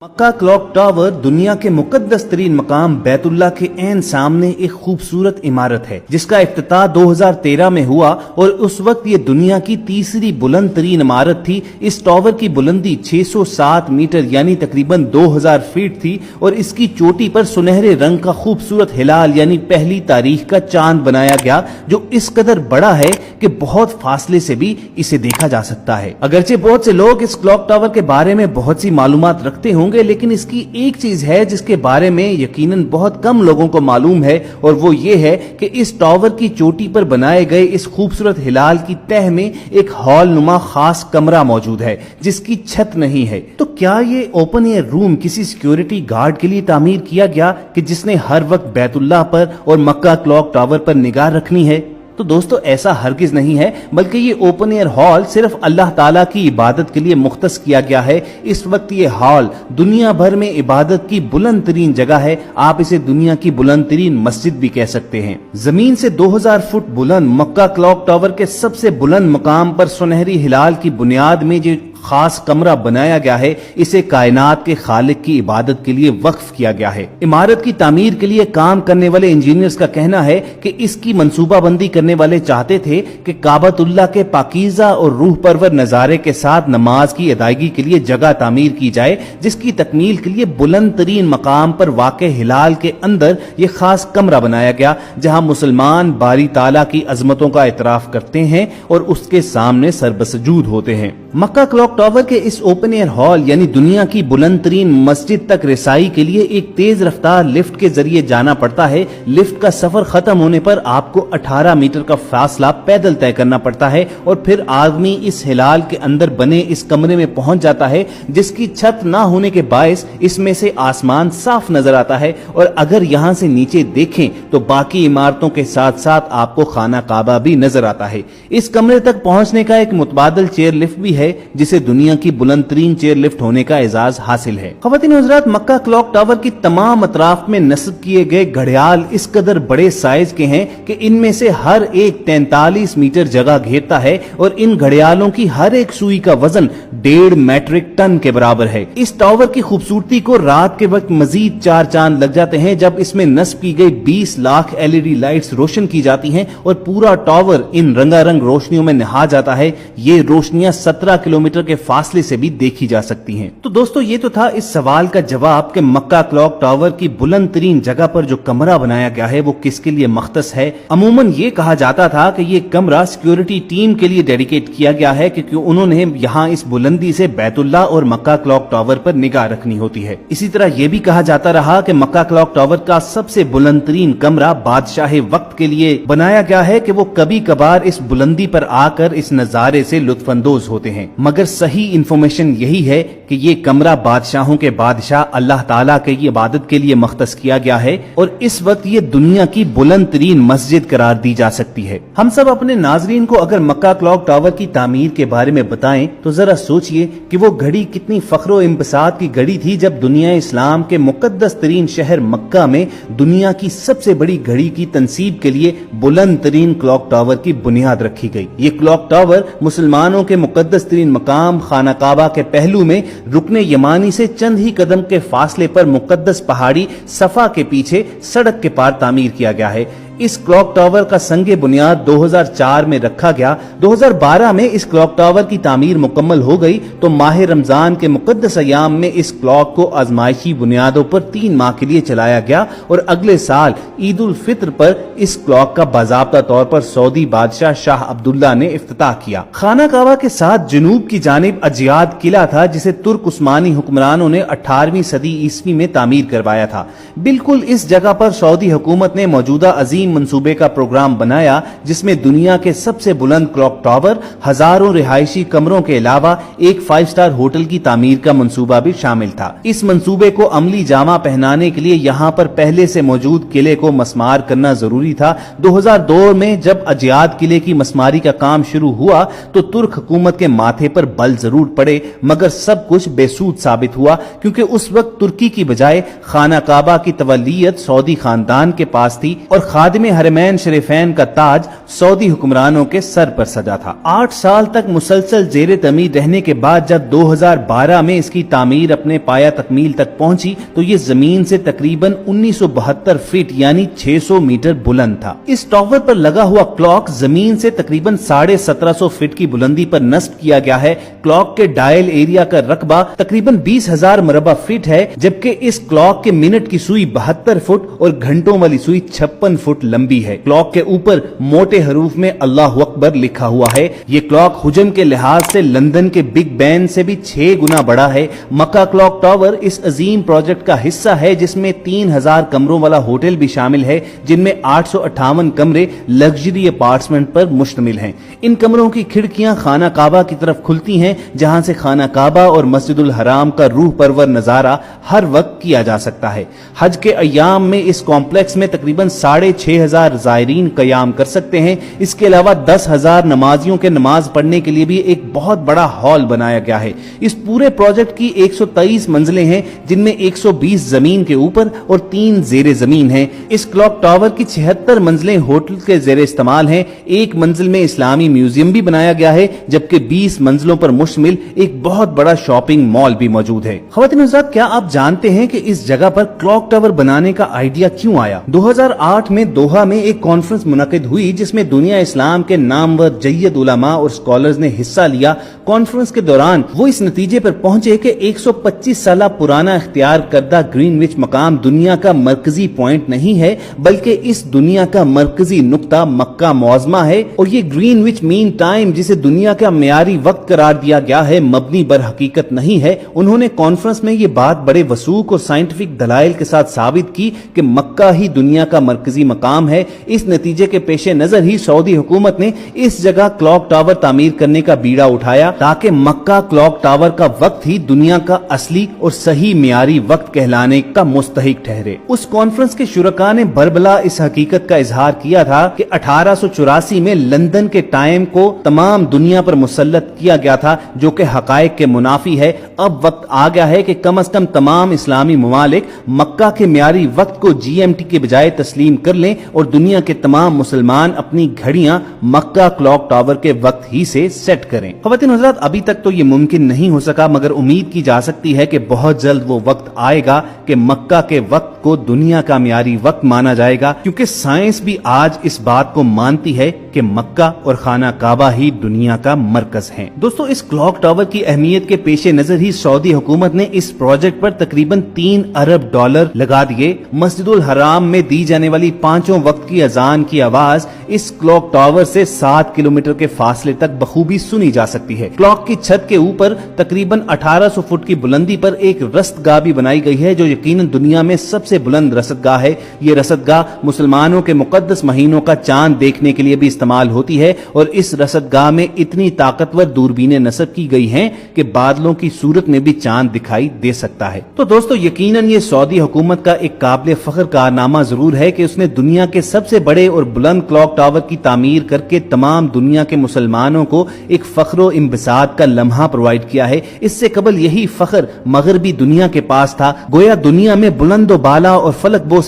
मक्का clock tower दुनिया के मुकद्दस तरीन मकाम बैतुल्लाह के ऐन सामने एक खूबसूरत इमारत है जिसका इफ्तिताह 2013 में हुआ और उस वक्त ये दुनिया की तीसरी बुलंद तरीन इमारत थी। इस टावर की बुलंदी 607 मीटर यानी तकरीबन 2000 फीट थी और इसकी चोटी पर सुनहरे रंग का खूबसूरत हिलाल यानी पहली तारीख का चांद बनाया गया जो इस कदर बड़ा है कि बहुत फासले से भी इसे देखा जा सकता है। अगरचे बहुत से लोग इस क्लॉक टावर के बारे में बहुत सी मालूमात रखते होंगे, लेकिन इसकी एक चीज है जिसके बारे में यकीनन बहुत कम लोगों को मालूम है और वो ये है कि इस टावर की चोटी पर बनाए गए इस खूबसूरत हिलाल की तह में एक हॉल नुमा खास कमरा मौजूद है जिसकी छत नहीं है। तो क्या ये ओपन एयर रूम किसी सिक्योरिटी गार्ड के लिए तामीर किया गया कि जिसने हर वक्त बैतुल्लाह पर और मक्का क्लॉक टावर पर निगाह रखनी है? तो दोस्तों ऐसा हरगिज नहीं है, बल्कि ये ओपन एयर हॉल सिर्फ अल्लाह ताला की इबादत के लिए मुख्तस किया गया है। इस वक्त ये हॉल दुनिया भर में इबादत की बुलंद तरीन जगह है। आप इसे दुनिया की बुलंद तरीन मस्जिद भी कह सकते हैं। जमीन से 2000 फुट बुलंद मक्का क्लॉक टावर के सबसे बुलंद मकाम पर सुनहरी हिलाल की बुनियाद में जो खास कमरा बनाया गया है, इसे कायनात के खालिक की इबादत के लिए वक्फ किया गया है। इमारत की तामीर के लिए काम करने वाले इंजीनियर्स का कहना है कि इसकी मंसूबाबंदी करने वाले चाहते थे कि काबतुल्लाह के पाकीज़ा और रूह परवर नजारे के साथ नमाज की अदायगी के लिए जगह तामीर की जाए, जिसकी तकमील के लिए बुलंद तरीन मकाम पर वाक़े हिलाल के अंदर ये खास कमरा बनाया गया जहां मुसलमान बारी ताला की अजमतों का इतराफ करते हैं और उसके सामने सरबसजूद होते हैं। मक्का क्लॉक टावर के इस ओपन एयर हॉल यानी दुनिया की बुलंद तरीन मस्जिद तक रसाई के लिए एक तेज रफ्तार लिफ्ट के जरिए जाना पड़ता है। लिफ्ट का सफर खत्म होने पर आपको 18 मीटर का फासला पैदल तय करना पड़ता है और फिर आदमी इस हिलाल के अंदर बने इस कमरे में पहुंच जाता है जिसकी छत ना होने के बायस इसमें से आसमान साफ नजर आता है और अगर यहाँ से नीचे देखें तो बाकी इमारतों के साथ साथ आपको खाना काबा भी नजर आता है। इस कमरे तक पहुंचने का एक मुतबादल चेयर लिफ्ट भी है जिसे दुनिया की बुलंद तरीन चेयर लिफ्ट होने का एजाज हासिल है। ख़वातीन व हज़रात, मक्का क्लॉक टावर की तमाम अतराफ में नस्ब किए गए घड़ियाल इस कदर बड़े साइज के हैं कि इनमें से हर एक 43 मीटर जगह घेरता है और इन घड़ियालों की हर एक सुई का वजन 1.5 मैट्रिक टन के बराबर है। इस टावर की खूबसूरती को रात के वक्त मजीद 4 चांद लग जाते हैं जब इसमें नस्ब की गई 20 लाख LED लाइट्स रोशन की जाती हैं और पूरा टावर इन रंगारंग रोशनियों में नहा जाता है। ये रोशनियां 17 किलोमीटर के फासले से भी देखी जा सकती हैं। तो दोस्तों ये तो था इस सवाल का जवाब कि मक्का क्लॉक टावर की बुलंद तरीन जगह पर जो कमरा बनाया गया है वो किसके लिए मख्तस है। अमूमन ये कहा जाता था कि ये कमरा सिक्योरिटी टीम के लिए डेडिकेट किया गया है क्योंकि उन्होंने यहाँ इस बुलंदी से बैतुल्लाह और मक्का क्लॉक टावर पर निगाह रखनी होती है। इसी तरह ये भी कहा जाता रहा कि मक्का क्लॉक टावर का सबसे बुलंद तरीन कमरा बादशाह वक्त के लिए बनाया गया है कि वो कभी कभार इस बुलंदी पर आकर इस नजारे से लुत्फानंदोज होते हैं। मगर सही इंफॉर्मेशन यही है कि ये कमरा बादशाहों के बादशाह अल्लाह ताला के इबादत के लिए मख्तस किया गया है और इस वक्त ये दुनिया की बुलंद तरीन मस्जिद करार दी जा सकती है। हम सब अपने नाजरीन को अगर मक्का क्लॉक टावर की तामीर के बारे में बताएं तो जरा सोचिए कि वो घड़ी कितनी फख्रो इम्बसात की घड़ी थी जब दुनिया इस्लाम के मुकद्दस तरीन शहर मक्का में दुनिया की सबसे बड़ी घड़ी की तंसीब के लिए बुलंद तरीन क्लॉक टावर की बुनियाद रखी गई। ये क्लॉक टावर मुसलमानों के मुकद्दस तरीन मकाम खाना काबा के पहलू में रुकने यमानी से चंद ही कदम के फासले पर मुकद्दस पहाड़ी सफा के पीछे सड़क के पार तामीर किया गया है। इस क्लॉक टावर का संगे बुनियाद 2004 में रखा गया। 2012 में इस क्लॉक टावर की तामीर मुकम्मल हो गई तो माह रमजान के मुकद्दस अयाम में इस क्लॉक को आजमाइशी बुनियादों पर 3 माह के लिए चलाया गया और अगले साल ईद उल फित्र पर इस क्लॉक का बाज़ाब्ता तौर पर सऊदी बादशाह शाह अब्दुल्ला ने इफ्तिताह किया। खाना काबा के साथ जुनूब की जानिब अजियाद किला था जिसे तुर्क उस्मानी हुक्मरानों ने 18वीं सदी ईस्वी में तामीर करवाया था। बिल्कुल इस जगह पर सऊदी हुकूमत ने मौजूदा अजीम मंसूबे का प्रोग्राम बनाया जिसमें दुनिया के सबसे बुलंद क्लॉक टावर, हजारों रिहायशी कमरों के अलावा एक 5 स्टार होटल की तामीर का मंसूबा भी शामिल था। इस मंसूबे को अमली जामा पहनाने के लिए यहाँ पर पहले से मौजूद किले को मस्मार करना जरूरी था। 2002 में जब अजियाद किले की मस्मारी का काम शुरू हुआ तो तुर्क हुकूमत के माथे पर बल जरूर पड़े मगर सब कुछ बेसूद साबित हुआ क्योंकि उस वक्त तुर्की की बजाय खाना काबा की तवल्लियत सऊदी खानदान के पास थी और खादिम خادم حرمین شریفین کا تاج سعودی حکمرانوں کے سر پر سجا تھا۔ 8 سال تک مسلسل زیر تعمیر رہنے کے بعد جب 2012 میں اس کی تعمیر اپنے پایہ تکمیل تک پہنچی تو یہ زمین سے تقریباً 1972 فٹ یعنی 600 میٹر بلند تھا۔ اس ٹاور پر لگا ہوا کلاک زمین سے تقریباً 1750 فٹ کی بلندی پر نصب کیا گیا ہے۔ کلاک کے ڈائل ایریا کا رقبہ تقریباً 20,000 مربع فٹ ہے، جبکہ اس کلاک کے منٹ کی سوئی 72 فٹ اور گھنٹوں والی سوئی 56 فٹ لمبی ہے۔ کلاک کے اوپر موٹے حروف میں اللہ اکبر لکھا ہوا ہے۔ یہ کلاک حجم کے لحاظ سے لندن کے بگ بین سے بھی 6 گنا بڑا ہے۔ مکہ کلاک ٹاور اس عظیم پروجیکٹ کا حصہ ہے جس میں 3000 کمروں والا ہوٹل بھی شامل ہے، جن میں 858 کمرے لگژری اپارٹمنٹ پر مشتمل ہیں۔ ان کمروں کی کھڑکیاں خانہ کعبہ کی طرف کھلتی ہیں، جہاں سے خانہ کعبہ اور مسجد الحرام کا روح پرور نظارہ ہر وقت کیا جا سکتا ہے۔ حج کے ایام میں اس کمپلیکس میں تقریباً 6500 زائرین قیام کر سکتے ہیں۔ اس کے علاوہ 10,000 نمازیوں کے نماز پڑھنے کے لیے بھی ایک بہت بڑا ہال بنایا گیا ہے۔ اس پورے پروجیکٹ کی 123 منزلیں ہیں، جن میں 120 زمین کے اوپر اور 3 زیر زمین ہیں۔ اس کلاک ٹاور کی 76 منزلیں ہوٹل کے زیر استعمال ہیں۔ ایک منزل میں اسلامی میوزیم بھی بنایا گیا ہے، جبکہ 20 منزلوں پر مشتمل ایک بہت بڑا شاپنگ مال بھی موجود ہے۔ خواتین حضرات، کیا آپ جانتے ہیں کہ اس جگہ پر کلاک ٹاور بنانے کا آئیڈیا کیوں آیا؟ 2008 میں دوحہ میں ایک کانفرنس منعقد ہوئی جس میں دنیا اسلام کے نامور جید علماء اور اسکالرز نے حصہ لیا۔ کانفرنس کے دوران وہ اس نتیجے پر پہنچے کہ 125 سالہ پرانا اختیار کردہ گرین وچ مقام دنیا کا مرکزی پوائنٹ نہیں ہے، بلکہ اس دنیا کا مرکزی نقطہ مکہ معظمہ ہے، اور یہ گرین وچ مین ٹائم جسے دنیا کا معیاری وقت قرار دیا گیا ہے مبنی بر حقیقت نہیں ہے۔ انہوں نے کانفرنس میں یہ بات بڑے وثوق اور سائنٹیفک دلائل کے ساتھ ثابت کی کہ مکہ ہی دنیا کا مرکزی مقام ہے۔ اس نتیجے کے پیش نظر ہی سعودی حکومت نے اس جگہ کلاک ٹاور تعمیر کرنے کا بیڑا اٹھایا تاکہ مکہ کلاک ٹاور کا وقت ہی دنیا کا اصلی اور صحیح معیاری وقت کہلانے کا مستحق ٹھہرے۔ اس کانفرنس کے شرکاء نے بربلا اس حقیقت کا اظہار کیا تھا کہ 1884 میں لندن کے ٹائم کو تمام دنیا پر مسلط کیا گیا تھا، جو کہ حقائق کے منافی ہے۔ اب وقت آ گیا ہے کہ کم از کم تمام اسلامی ممالک مکہ کے معیاری وقت کو GMT کے بجائے تسلیم کر لیں اور دنیا کے تمام مسلمان اپنی گھڑیاں مکہ کلاک ٹاور کے وقت ہی سے سیٹ کریں۔ خواتین حضرات، ابھی تک تو یہ ممکن نہیں ہو سکا، مگر امید کی جا سکتی ہے کہ بہت جلد وہ وقت آئے گا کہ مکہ کے وقت کو دنیا کا معیاری وقت مانا جائے گا، کیونکہ سائنس بھی آج اس بات کو مانتی ہے کہ مکہ اور خانہ کعبہ ہی دنیا کا مرکز ہیں۔ دوستو، اس کلاک ٹاور کی اہمیت کے پیش نظر ہی سعودی حکومت نے اس پروجیکٹ پر تقریباً $3 ارب لگا دیے۔ مسجد الحرام میں دی جانے والی 5 وقت کی اذان کی آواز اس کلاک ٹاور سے 7 کلومیٹر کے فاصلے تک بخوبی سنی جا سکتی ہے۔ کلاک کی چھت کے اوپر تقریباً 1800 فٹ کی بلندی پر ایک رصد گاہ بھی بنائی گئی ہے، جو یقیناً دنیا میں سب سے بلند رصد گاہ ہے۔ یہ رصد گاہ مسلمانوں کے مقدس مہینوں کا چاند دیکھنے کے لیے بھی استعمال ہوتی ہے، اور اس رصد گاہ میں اتنی طاقتور دوربینیں نصب کی گئی ہیں کہ بادلوں کی صورت میں بھی چاند دکھائی دے سکتا ہے۔ تو دوستو، یقیناً یہ سعودی حکومت کا ایک قابل فخر کارنامہ ضرور ہے کہ اس نے دنیا کے سب سے بڑے اور بلند کلاک ٹاور کی تعمیر کر کے تمام دنیا کے مسلمانوں کو ایک فخر و انبساط کا لمحہ پرووائڈ کیا ہے۔ اس سے قبل یہی فخر مغربی دنیا کے پاس تھا، گویا دنیا میں بلند و بالا اور فلک بوس